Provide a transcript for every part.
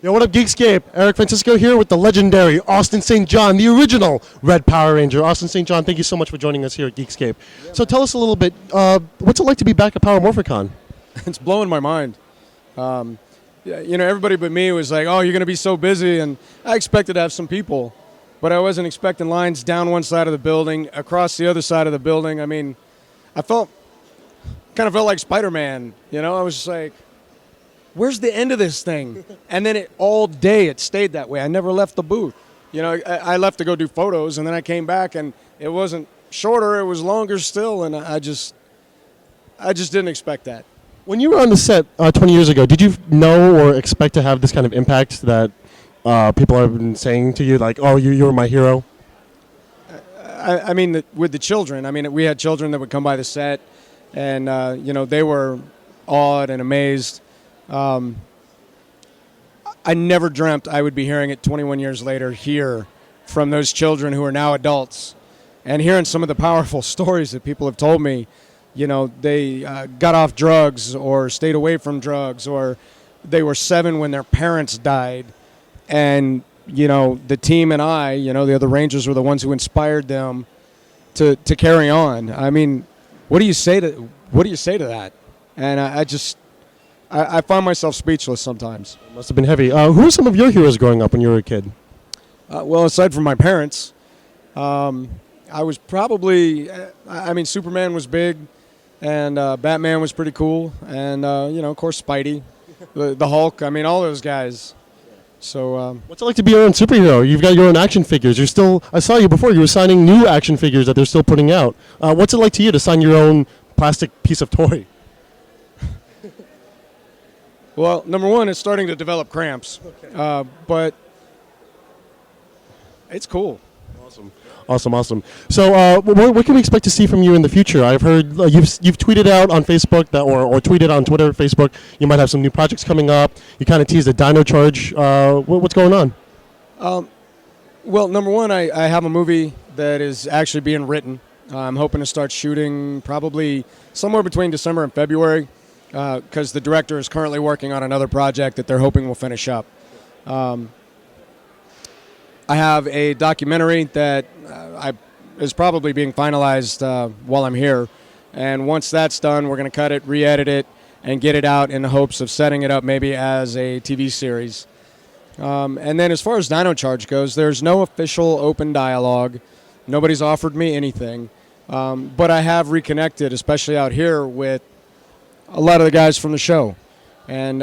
Yo, what up, Geekscape? Eric Francisco here with the legendary Austin St. John, the original Red Power Ranger. Austin St. John, thank you so much for joining us here at Geekscape. So tell us a little bit, what's it like to be back at Power Morphicon? It's blowing my mind. Everybody but me was like, oh, you're going to be so busy. And I expected to have some people, but I wasn't expecting lines down one side of the building, across the other side of the building. I mean, I kind of felt like Spider-Man. I was just like, where's the end of this thing? And then all day it stayed that way. I never left the booth. I left to go do photos, and then I came back, and it wasn't shorter, it was longer still, and I just didn't expect that. When you were on the set 20 years ago, did you know or expect to have this kind of impact that people have been saying to you, like, oh, you were my hero? I mean, with the children, we had children that would come by the set, and, they were awed and amazed. I never dreamt I would be hearing it 21 years later here from those children who are now adults, and hearing some of the powerful stories that people have told me. They got off drugs or stayed away from drugs, or they were 7 when their parents died. And, the team and I, the other Rangers were the ones who inspired them to carry on. I mean, what do you say to that? And I find myself speechless sometimes. It must have been heavy. Who were some of your heroes growing up when you were a kid? Well, aside from my parents, I was probably, Superman was big, and Batman was pretty cool, and, of course, Spidey, the Hulk, all those guys. So, what's it like to be your own superhero? You've got your own action figures. I saw you before. You were signing new action figures that they're still putting out. What's it like to you to sign your own plastic piece of toy? Well, number one, it's starting to develop cramps, but it's cool. Awesome. So what can we expect to see from you in the future? I've heard you've tweeted out on Facebook or tweeted on Twitter, Facebook, you might have some new projects coming up. You kind of teased a Dino Charge. What's going on? Well, number one, I have a movie that is actually being written. I'm hoping to start shooting probably somewhere between December and February, because the director is currently working on another project that they're hoping will finish up. I have a documentary that is probably being finalized while I'm here. And once that's done, we're going to cut it, re-edit it, and get it out in the hopes of setting it up maybe as a TV series. And then as far as Dino Charge goes, there's no official open dialogue. Nobody's offered me anything. But I have reconnected, especially out here, with a lot of the guys from the show. And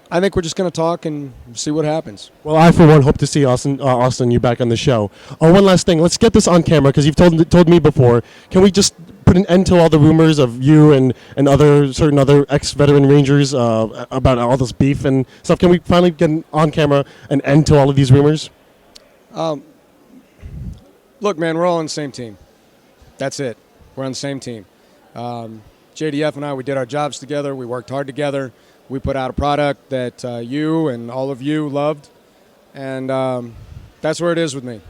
I think we're just going to talk and see what happens. Well, I, for one, hope to see Austin, you back on the show. One last thing. Let's get this on camera, because you've told me before. Can we just put an end to all the rumors of you and certain other ex-veteran Rangers about all this beef and stuff? Can we finally get on camera an end to all of these rumors? Look, man, we're all on the same team. That's it. We're on the same team. JDF and I, we did our jobs together. We worked hard together. We put out a product that you and all of you loved, and that's where it is with me.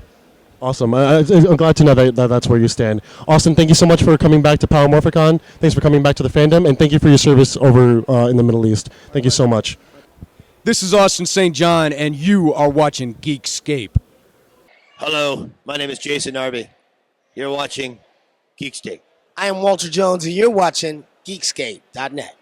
Awesome. I'm glad to know that that's where you stand. Austin, thank you so much for coming back to Power Morphicon. Thanks for coming back to the fandom, and thank you for your service over in the Middle East. Thank you so much. This is Austin St. John, and you are watching Geekscape. Hello, my name is Jason Arby. You're watching Geekscape. I am Walter Jones, and you're watching Geekscape.net.